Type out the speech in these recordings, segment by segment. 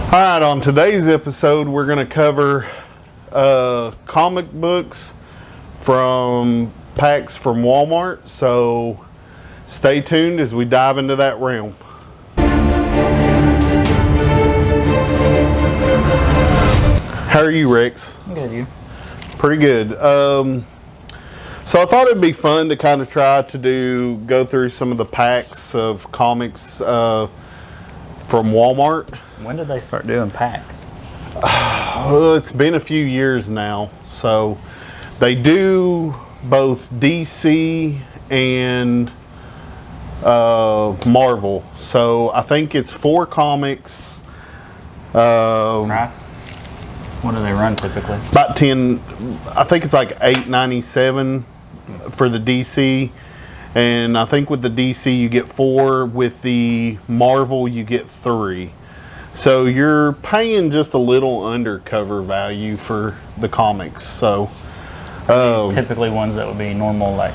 Alright, on today's episode we're going to cover comic books from packs from Walmart, so stay tuned as we dive into that realm. How are you, Rex? I'm good, you? Pretty good. So I thought it'd be fun to kind of try to go through some of the packs of comics from Walmart. When did they start doing packs? It's been a few years now. So they do both DC and Marvel. So I think it's 4 comics. Price? What do they run typically? About 10. I think it's like $8.97 for the DC. And I think with the DC you get 4. With the Marvel you get 3. So you're paying just a little under cover value for the comics. So These typically ones that would be normal, like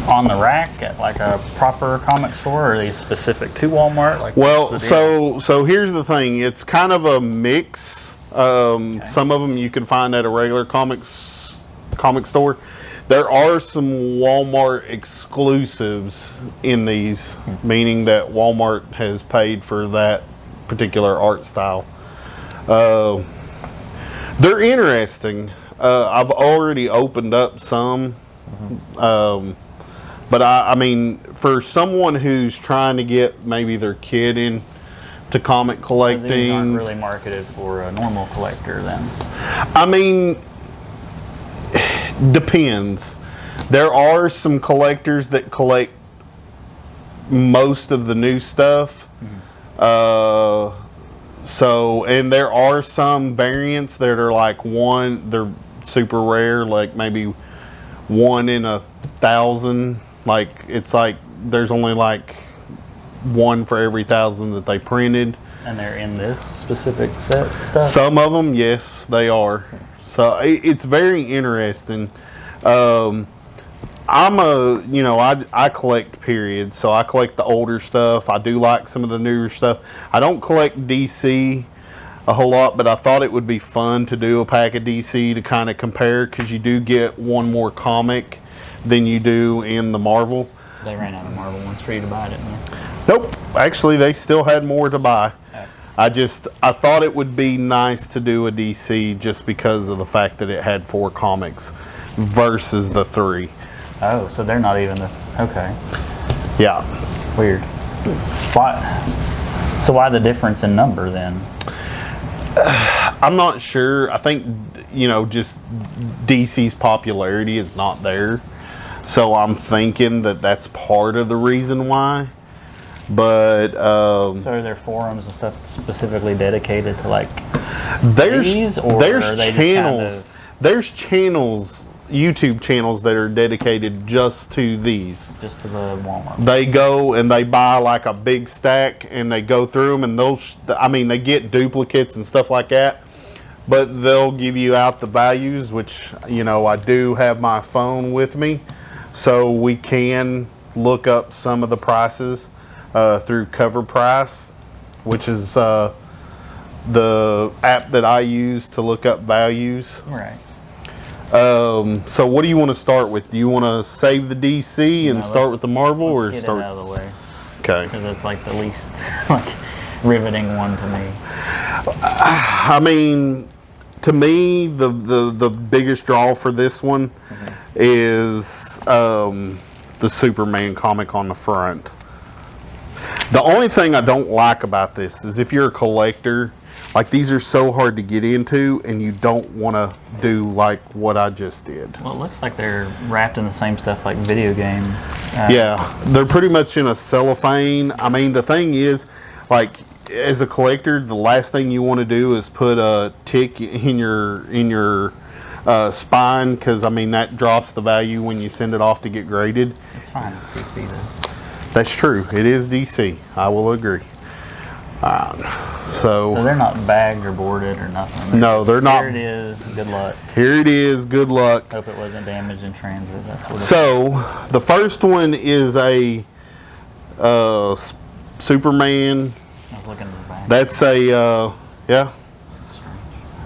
on the rack at like a proper comic store, or are these specific to Walmart? Like, well, so here's the thing. It's kind of a mix. Okay. Some of them you can find at a regular comic store. There are some Walmart exclusives in these, meaning that Walmart has paid for that particular art style. They're interesting. I've already opened up some, but I mean, for someone who's trying to get maybe their kid into comic collecting, these aren't really marketed for a normal collector, then. I mean, depends. There are some collectors that collect most of the new stuff. And there are some variants that are like they're super rare, like maybe 1 in 1,000. Like it's like there's only like 1 for every 1,000 that they printed. And they're in this specific set stuff? Some of them, yes, they are. So it's very interesting. I collect periods, so I collect the older stuff. I do like some of the newer stuff. I don't collect DC a whole lot, but I thought it would be fun to do a pack of DC to kind of compare, because you do get one more comic than you do in the Marvel. They ran out of Marvel ones for you to buy, didn't they? Nope. Actually, they still had more to buy. Okay. I thought it would be nice to do a DC just because of the fact that it had 4 comics versus the 3. Oh, so they're not even this. Okay. Yeah. Weird. Why? So why the difference in number then? I'm not sure. I think, just DC's popularity is not there. So I'm thinking that that's part of the reason why. But so are there forums and stuff specifically dedicated to like these, or there's are they channels. There's channels, YouTube channels that are dedicated just to these. Just to the Walmart. They go and they buy like a big stack and they go through them, and they get duplicates and stuff like that. But they'll give you out the values, which I do have my phone with me, so we can look up some of the prices through Cover Price, which is the app that I use to look up values. Right. So what do you want to start with? Do you want to save the DC and start with the Marvel, or get start it out of the way? Okay. Because it's like the least riveting one to me. I mean, to me, the biggest draw for this one is the Superman comic on the front. The only thing I don't like about this is if you're a collector, like these are so hard to get into, and you don't want to do like what I just did. Well, it looks like they're wrapped in the same stuff like video game. Yeah, they're pretty much in a cellophane. I mean, the thing is, like, as a collector, the last thing you want to do is put a tick in your spine, because I mean that drops the value when you send it off to get graded. It's fine. It's DC though. That's true. It is DC. I will agree. So they're not bagged or boarded or nothing. They're not. Here it is. Good luck. Here it is. Good luck. Hope it wasn't damaged in transit. That's what so the first one is a Superman I was looking at the back. That's a yeah. That's strange.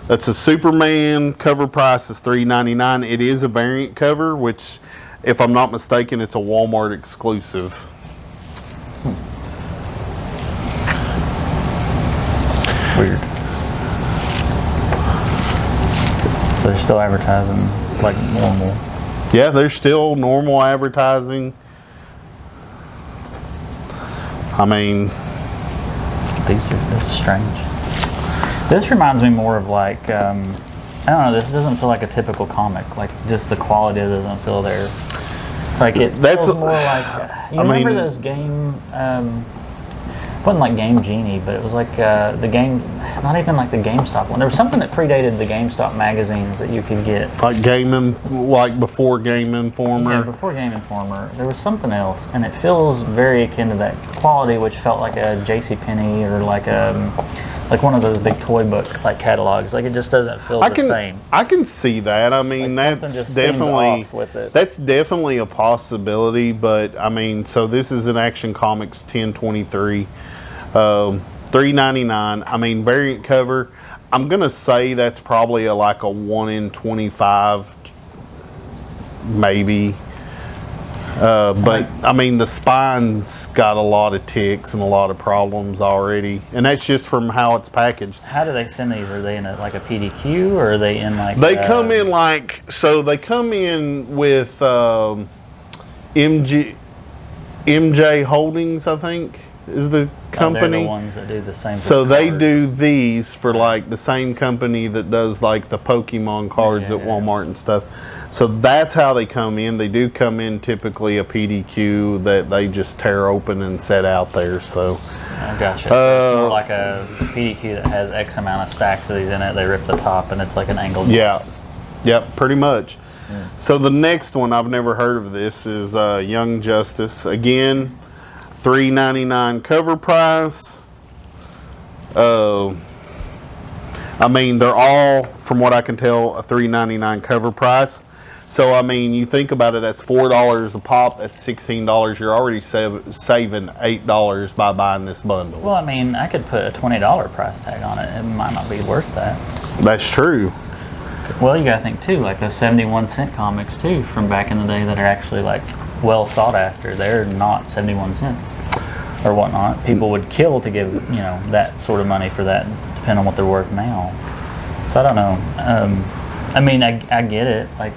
That's a Superman. Cover price is $3.99. It is a variant cover, which, if I'm not mistaken, it's a Walmart exclusive. Weird. So they're still advertising like normal. Yeah, there's still normal advertising. I mean, This is strange. This reminds me more of like, I don't know, this doesn't feel like a typical comic. Like, just the quality doesn't feel there. Like, it feels more like, you remember those game, it wasn't like Game Genie, but it was like the game, not even like the GameStop one. There was something that predated the GameStop magazines that you could get. Like before Game Informer. Yeah, before Game Informer. There was something else, and it feels very akin to that quality, which felt like a JCPenney or like one of those big toy book like catalogs. Like, it just doesn't feel the same. I can see that. I mean, Like, that's definitely a possibility. But I mean, so this is an Action Comics 1023, $3.99. I mean, variant cover. I'm gonna say that's probably like a 1 in 25, maybe. But I mean, the spine's got a lot of ticks and a lot of problems already, and that's just from how it's packaged. How do they send these? Are they in like a PDQ, or are they in like? They come in like, so they come in with MJ Holdings, I think, is the company. They're the ones that do the same. So they do these for like the same company that does like the Pokemon cards at Walmart and stuff. So that's how they come in. They do come in typically a PDQ that they just tear open and set out there. So I gotcha. It's more like a PDQ that has X amount of stacks of these in it. They rip the top, and it's like an angled. Yeah, yep, pretty much. So the next one, I've never heard of this, is Young Justice. Again, $3.99 cover price. I mean, they're all, from what I can tell, a $3.99 cover price. So, I mean, you think about it, that's $4 a pop, that's $16. You're already saving $8 by buying this bundle. Well, I mean, I could put a $20 price tag on it. It might not be worth that. That's true. Well, you gotta think too, like those 71-cent comics too, from back in the day that are actually like well sought after. They're not 71 cents or whatnot. People would kill to give, you know, that sort of money for that, depending on what they're worth now. So I don't know. I mean, I get it. Like,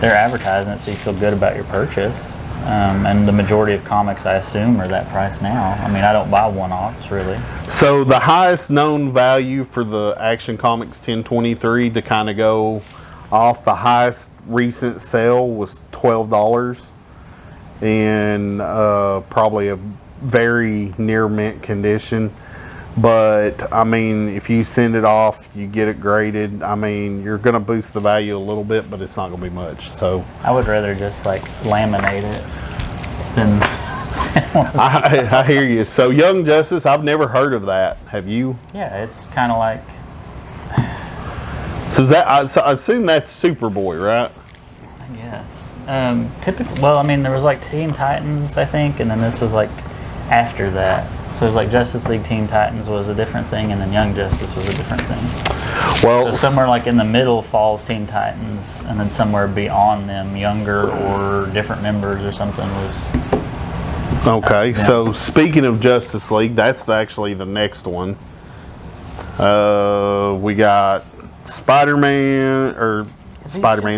they're advertising it so you feel good about your purchase. And the majority of comics, I assume, are that price now. I mean, I don't buy one-offs, really. So the highest known value for the Action Comics 1023, to kind of go off, the highest recent sale was $12, and probably a very near mint condition. But I mean, if you send it off, you get it graded, I mean, you're gonna boost the value a little bit, but it's not gonna be much. So I would rather just like laminate it than I hear you. So Young Justice, I've never heard of that. Have you? Yeah, it's kind of like, so that I assume that's Superboy, right? I guess. Typically, well, I mean, there was like Teen Titans, I think, and then this was like after that. So it's like Justice League Teen Titans was a different thing, and then Young Justice was a different thing. Well, so somewhere like in the middle falls Teen Titans, and then somewhere beyond them, younger or different members or something was. Okay, yeah. So speaking of Justice League, that's actually the next one. We got Spider-Man,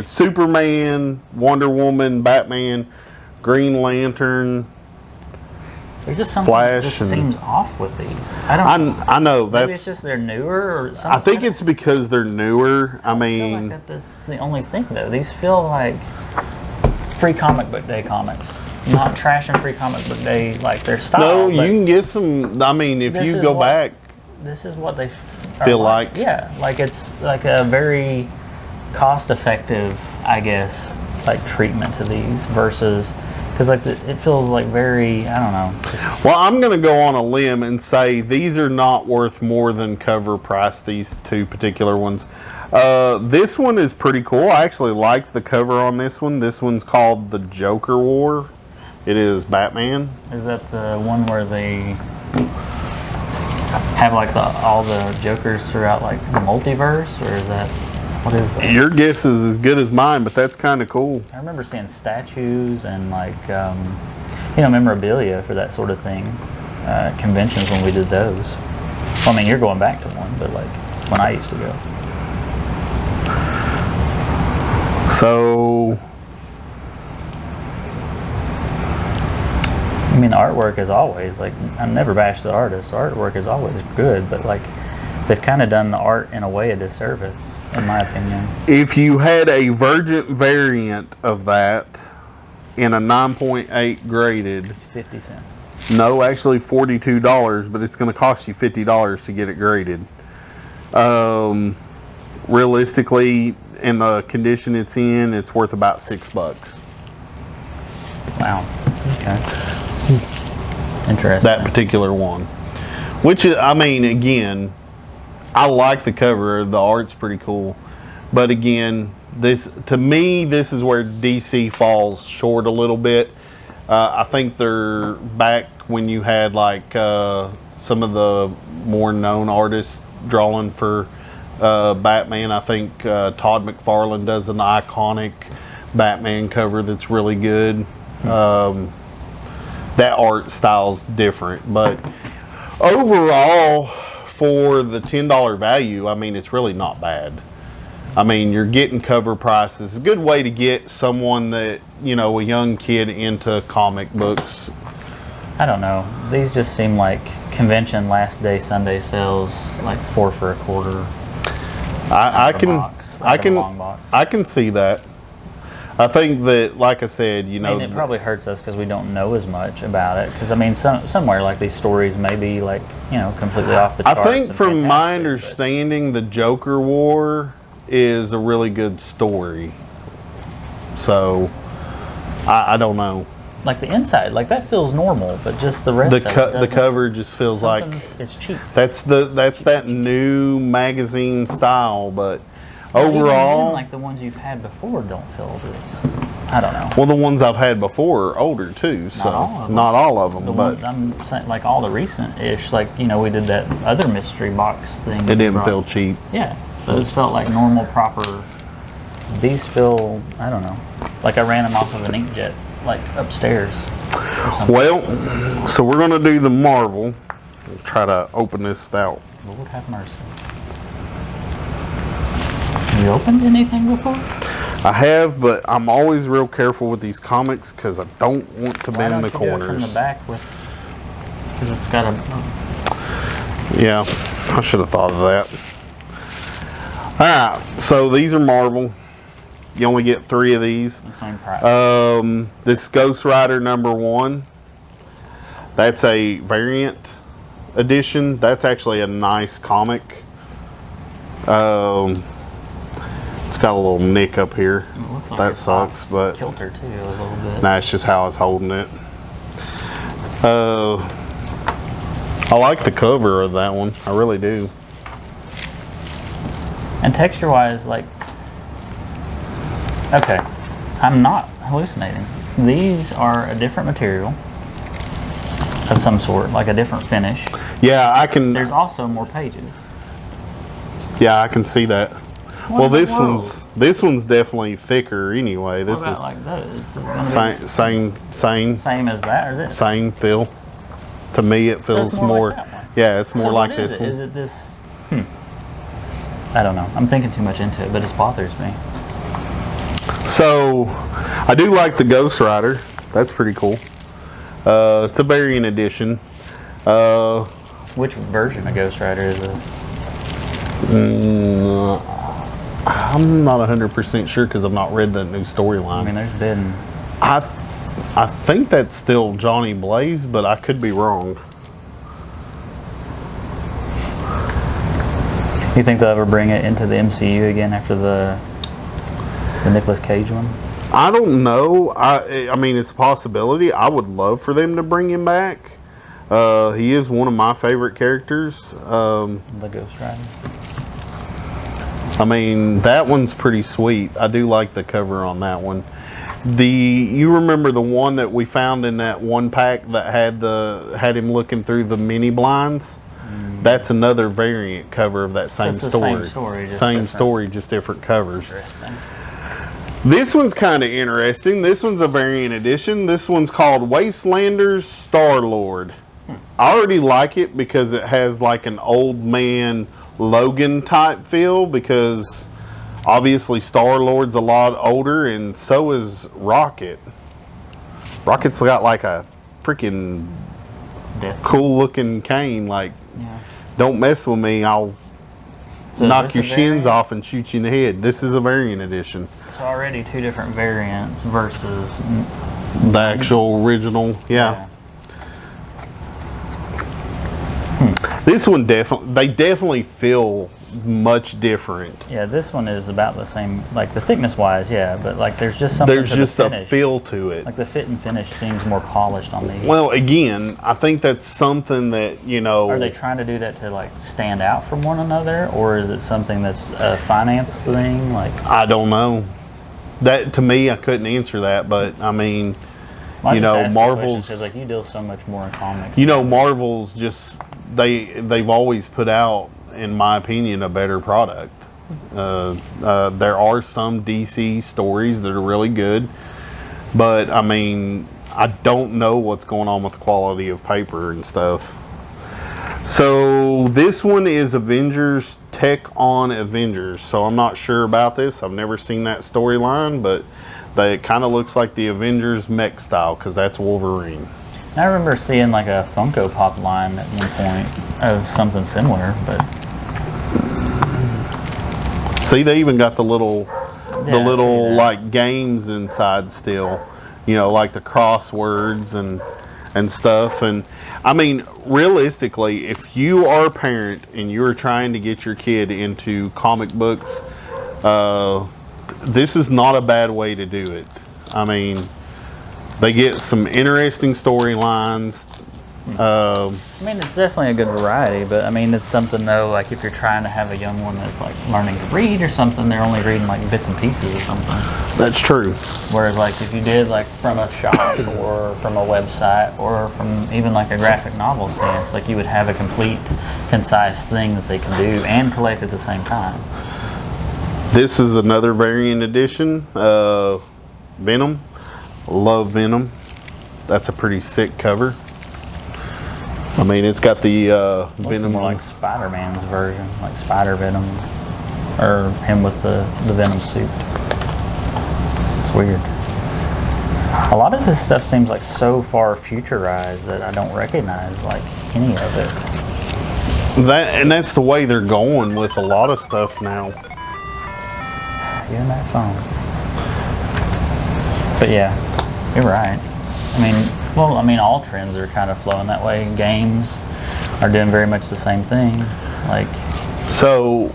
Superman, Wonder Woman, Batman, Green Lantern, There's just something Flash, that just and seems off with these. I know maybe that's. it's just they're newer or something. I think it's because they're newer. I feel mean, like that's the only thing though. These feel like free comic book day comics. Not trashing free comic book day like their style. no, you can get some. I mean, if you go back, this is what they feel like. Yeah, like it's like a very cost-effective, I guess, like treatment to these versus. Because like it feels like very, I don't know. Well, I'm going to go on a limb and say these are not worth more than cover price, these two particular ones. This one is pretty cool. I actually like the cover on this one. This one's called The Joker War. It is Batman. Is that the one where they have like all the Jokers throughout like the multiverse, or is that what is that? Your guess is as good as mine, but that's kind of cool. I remember seeing statues and like memorabilia for that sort of thing, conventions when we did those. Well, I mean, you're going back to one, but like when I used to go. So, I mean, the artwork is always like, I never bash the artist. The artwork is always good, but like they've kind of done the art in a way a disservice, in my opinion. if you had a Virgin variant of that in a 9.8 graded, 50 cents. no, actually $42, but it's going to cost you $50 to get it graded. Realistically, in the condition it's in, it's worth about $6. Wow. Okay. Interesting. That particular one. Which, I mean, again, I like the cover. The art's pretty cool. But again, to me, this is where DC falls short a little bit. I think they're back when you had like some of the more known artists drawing for Batman. I think Todd McFarlane does an iconic Batman cover that's really good. That art style's different, but overall, for the $10 value, I mean, it's really not bad. I mean, you're getting cover prices. It's a good way to get someone that, a young kid into comic books. I don't know. These just seem like convention last day Sunday sales, like 4 for a quarter. I can see that. I think that, like I said, I mean, it probably hurts us because we don't know as much about it. Because I mean, somewhere like these stories may be like completely off the charts. I think, from my understanding, the Joker War is a really good story. So, I don't know. Like the inside, like that feels normal, but just the rest. The cover just feels like it's cheap. That's that new magazine style, but overall, even like the ones you've had before don't feel this. I don't know. Well, the ones I've had before are older too, so not all of them. But I'm saying, like all the recent-ish, like we did that other mystery box thing. It didn't feel cheap. Yeah, those felt like normal, proper. These feel, I don't know, like I ran them off of an inkjet, like upstairs. Well, so we're gonna do the Marvel. We'll try to open this without. Lord have mercy. Have you opened anything before? I have, but I'm always real careful with these comics because I don't want to bend the corners. From the back because it's got a. Yeah, I should have thought of that. All right, so these are Marvel. You only get 3 of these. Same price. This Ghost Rider #1. That's a variant edition. That's actually a nice comic. It's got a little nick up here. Like that sucks, but kilter too a little bit. Nah, it's just how I was holding it. I like the cover of that one. I really do. And texture-wise, like, okay, I'm not hallucinating. These are a different material of some sort, like a different finish. Yeah, I can. There's also more pages. Yeah, I can see that. Well, this one's definitely thicker anyway. This what about is like those? Same as that, or is it? Same feel. To me, it feels more. Like that one. Yeah, it's more so like what this is it? one. Is it this? I don't know. I'm thinking too much into it, but it bothers me. So, I do like the Ghost Rider. That's pretty cool. It's a variant edition. Which version of Ghost Rider is this? I'm not 100% sure because I've not read that new storyline. I mean, there's been. I think that's still Johnny Blaze, but I could be wrong. You think they'll ever bring it into the MCU again after the Nicolas Cage one? I don't know. I mean, it's a possibility. I would love for them to bring him back. He is one of my favorite characters. The Ghost Rider. I mean, that one's pretty sweet. I do like the cover on that one. You remember the one that we found in that one pack that had him looking through the mini blinds? That's another variant cover of that same it's the story. same story, just Same different. story, just different covers. Interesting. This one's kind of interesting. This one's a variant edition. This one's called Wastelanders Star-Lord. I already like it because it has like an old man Logan type feel, because obviously Star-Lord's a lot older and so is Rocket. Rocket's got like a freaking cool looking cane, like, Yeah. don't mess with me, I'll So knock is your this a shins variant? off and shoot you in the head. This is a variant edition. It's already two different variants versus. The actual original, yeah. This one they definitely feel much different. Yeah, this one is about the same, like the thickness wise, yeah, but like there's just something There's to just the a finish. feel to it. Like the fit and finish seems more polished on these. Well, again, I think that's something that, you know. Are they trying to do that to like stand out from one another, or is it something that's a finance thing? Like, I don't know. That, to me, I couldn't answer that, but I mean, you know, Marvel's. because like you deal so much more in comics. You know, Marvel's just they've always put out, in my opinion, a better product. There are some DC stories that are really good, but I mean, I don't know what's going on with the quality of paper and stuff. So this one is Avengers Tech on Avengers. So I'm not sure about this. I've never seen that storyline, but it kind of looks like the Avengers mech style, because that's Wolverine. I remember seeing like a Funko Pop line at one point of something similar, but See, they even got the little Yeah, I see that. like games inside still, you know, like the crosswords and stuff. And I mean, realistically, if you are a parent and you're trying to get your kid into comic books, this is not a bad way to do it. I mean, they get some interesting storylines. I mean, it's definitely a good variety, but I mean, it's something though, like if you're trying to have a young one that's like learning to read or something, they're only reading like bits and pieces or something. That's true. Whereas like if you did like from a shop or from a website or from even like a graphic novel stance, like you would have a complete, concise thing that they can do and collect at the same time. This is another variant edition. Venom. Love Venom. That's a pretty sick cover. I mean, it's got the Looks Venom. more like Spider-Man's version, like Spider Venom, or him with the Venom suit. It's weird. A lot of this stuff seems like so far futurized that I don't recognize like any of it. And that's the way they're going with a lot of stuff now. You and that phone. But yeah, you're right. I mean, all trends are kind of flowing that way. Games are doing very much the same thing. Like, So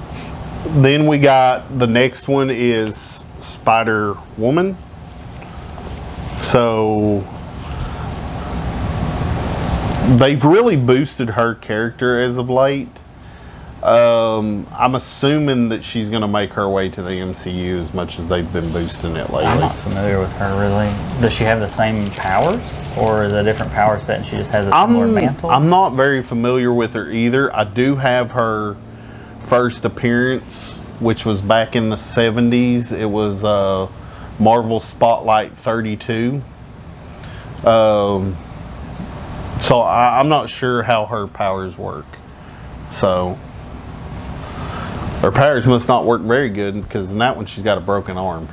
then we got the next one is Spider-Woman. So they've really boosted her character as of late. I'm assuming that she's going to make her way to the MCU as much as they've been boosting it lately. I'm not familiar with her really. Does she have the same powers, or is it a different power set and she just has a similar mantle? I'm not very familiar with her either. I do have her first appearance, which was back in the 70s. It was Marvel Spotlight 32. So I'm not sure how her powers work. So her powers must not work very good, because in that one she's got a broken arm.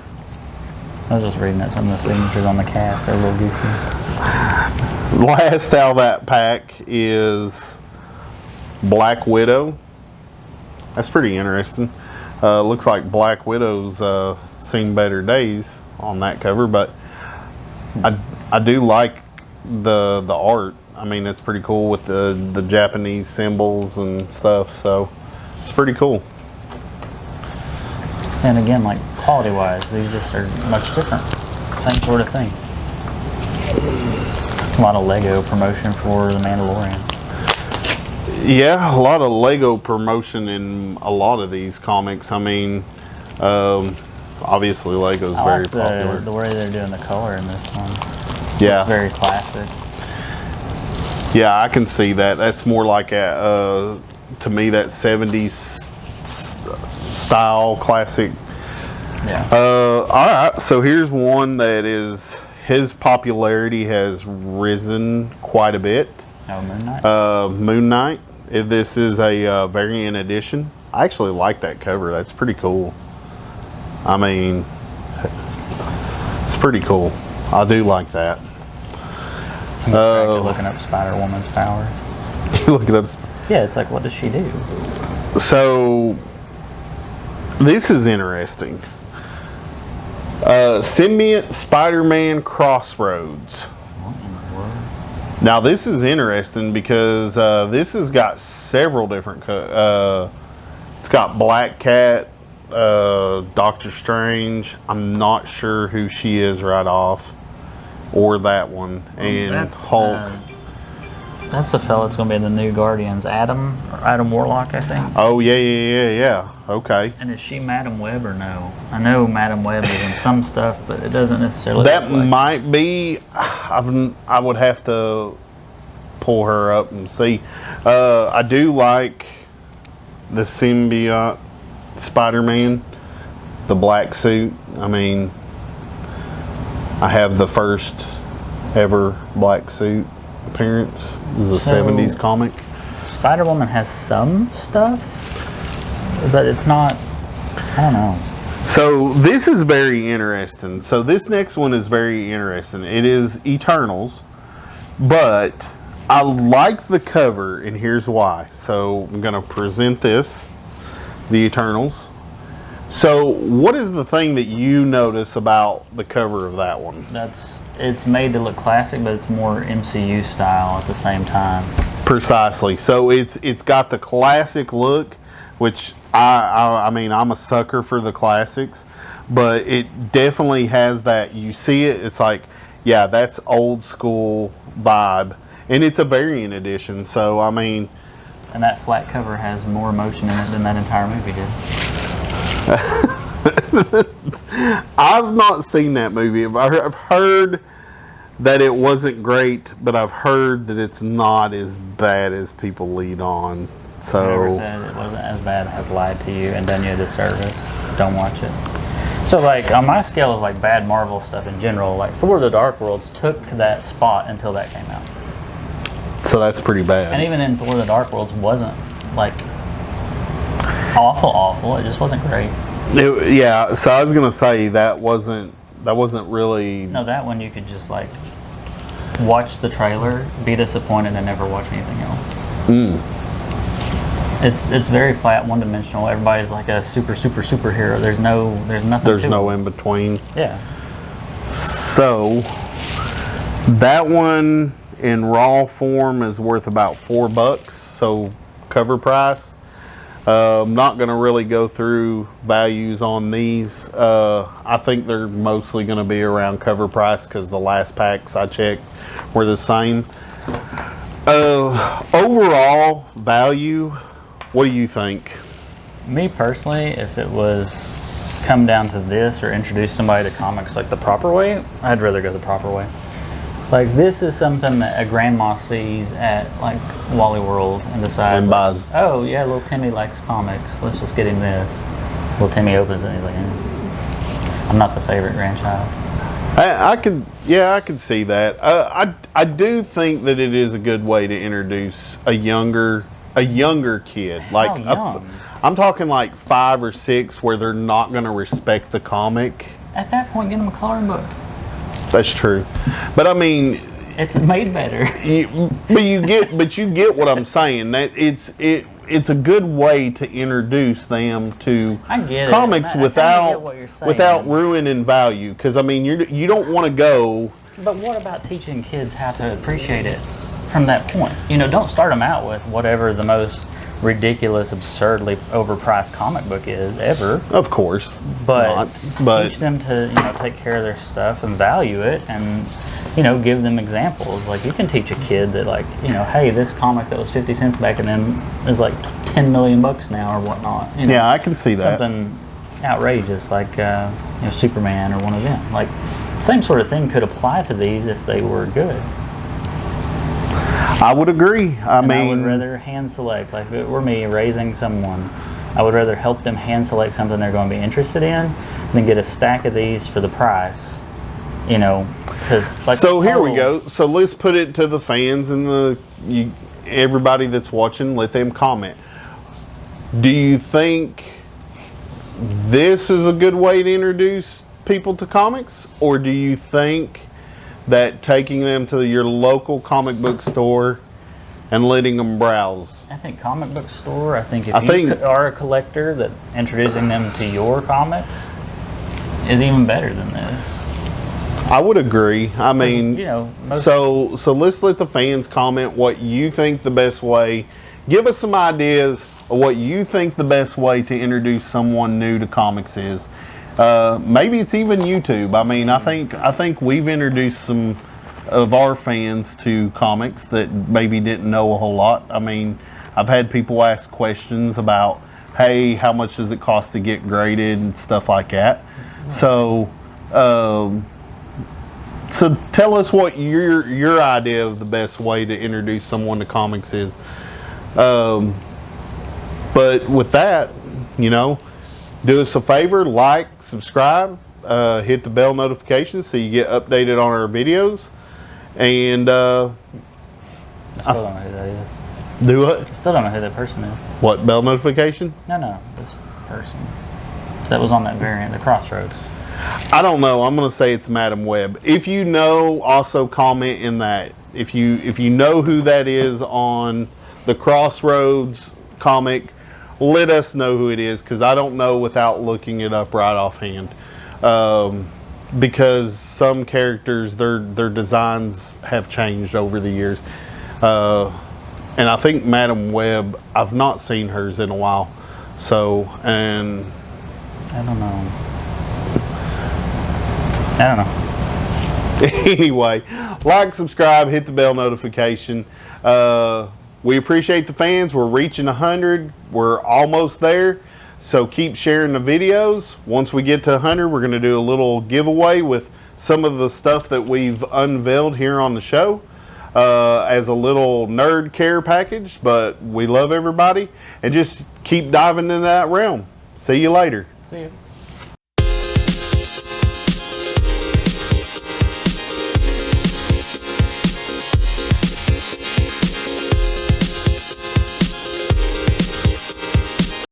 I was just reading that some of the signatures on the cast. They're a little goofy. Last out of that pack is Black Widow. That's pretty interesting. Looks like Black Widow's seen better days on that cover, but I do like the art. I mean, it's pretty cool with the Japanese symbols and stuff, so it's pretty cool. And again, like quality-wise, these just are much different. Same sort of thing. A lot of Lego promotion for The Mandalorian. Yeah, a lot of Lego promotion in a lot of these comics. I mean, obviously Lego's I very like popular. the way they're doing the color in this one. Yeah, It's very classic. yeah, I can see that. That's more like to me, that 70s style classic. Yeah. All right, so here's one that is, his popularity has risen quite a bit. Oh, Moon Knight. Moon Knight. This is a variant edition. I actually like that cover. That's pretty cool. I mean, it's pretty cool. I do like that. I'm looking up Spider-Woman's power. You look it up. Yeah, it's like, what does she do? So, this is interesting. Symbiote Spider-Man Crossroads. What in the world? Now, this is interesting because this has got several different... it's got Black Cat, Doctor Strange. I'm not sure who she is right off. Or that one. And Hulk. That's the fella that's going to be in the new Guardians. Adam Warlock, I think. Oh, yeah. Okay. And is she Madam Web or no? I know Madam Web is in some stuff, but it doesn't necessarily. That look like might be. I would have to pull her up and see. I do like the symbiote Spider-Man, the black suit. I mean, I have the first ever black suit appearance. It was a 70s comic. Spider-Woman has some stuff, but it's not. I don't know. So this is very interesting. So this next one is very interesting. It is Eternals, but I like the cover, and here's why. So I'm going to present this, the Eternals. So what is the thing that you notice about the cover of that one? It's made to look classic, but it's more MCU style at the same time. Precisely. So it's got the classic look, which I mean, I'm a sucker for the classics, but it definitely has that. You see it, it's like, yeah, that's old school vibe, and it's a variant edition. So I mean, and that flat cover has more emotion in it than that entire movie did. I've not seen that movie. I've heard that it wasn't great, but I've heard that it's not as bad as people lead on. So whoever says it wasn't as bad has lied to you and done you a disservice. Don't watch it. So, like, on my scale of like bad Marvel stuff in general, like Thor: The Dark Worlds took that spot until that came out. So that's pretty bad. And even in Thor: The Dark Worlds wasn't like awful. It just wasn't great. Yeah, so I was gonna say that wasn't really. No, that one you could just like watch the trailer, be disappointed, and never watch anything else. It's very flat, one-dimensional. Everybody's like a superhero. There's nothing. There's to no it. in between. Yeah. So that one in raw form is worth about $4. So cover price. I'm not going to really go through values on these. I think they're mostly going to be around cover price because the last packs I checked were the same. Overall value, what do you think? Me personally, if it was come down to this or introduce somebody to comics like the proper way, I'd rather go the proper way. Like, this is something that a grandma sees at like Wally World and decides, And buys. like, oh yeah, little Timmy likes comics, let's just get him this. Little Timmy opens it and he's like, I'm not the favorite grandchild. I could see that. I do think that it is a good way to introduce a younger kid. Like young? I'm talking like 5 or 6, where they're not going to respect the comic. At that point, get them a coloring book. That's true, but I mean, it's made better. but you get what I'm saying. That it's a good way to introduce them to comics without ruining value. Because I mean, you don't want to go. But what about teaching kids how to appreciate it from that point? You know, don't start them out with whatever the most ridiculous, absurdly overpriced comic book is ever. Of course, but teach them to take care of their stuff and value it, and give them examples. Like, you can teach a kid that, like, hey, this comic that was 50 cents back and then is like 10 million bucks now or whatnot. Yeah, I can see that. Something outrageous like Superman or one of them. Like, same sort of thing could apply to these if they were good. I would agree. I And mean, I would rather hand select, like if it were me raising someone, I would rather help them hand select something they're going to be interested in than get a stack of these for the price. You know, because like. so here we go. So let's put it to the fans and everybody that's watching. Let them comment. Do you think this is a good way to introduce people to comics, or do you think that taking them to your local comic book store and letting them browse? I think comic book store. I think if you are a collector, that introducing them to your comics is even better than this. I would agree. I mean, you know, so let's let the fans comment what you think the best way. Give us some ideas of what you think the best way to introduce someone new to comics is. Maybe it's even YouTube. I mean, I think we've introduced some of our fans to comics that maybe didn't know a whole lot. I mean, I've had people ask questions about, hey, how much does it cost to get graded and stuff like that. So tell us what your idea of the best way to introduce someone to comics is. But with that, you know, do us a favor, like, subscribe, hit the bell notification so you get updated on our videos. And I still don't know who that is. Do what? I still don't know who that person is. What, bell notification? No, this person that was on that variant, the Crossroads. I don't know. I'm going to say it's Madam Web. If you know, also comment in that. If you know who that is on the Crossroads comic, let us know who it is, because I don't know without looking it up right offhand. Because some characters, their designs have changed over the years. And I think Madam Web, I've not seen hers in a while. So, and I don't know. Anyway, like, subscribe, hit the bell notification. We appreciate the fans. We're reaching 100. We're almost there. So keep sharing the videos. Once we get to 100, we're going to do a little giveaway with some of the stuff that we've unveiled here on the show as a little nerd care package. But we love everybody, and just keep diving into that realm. See you later. See you.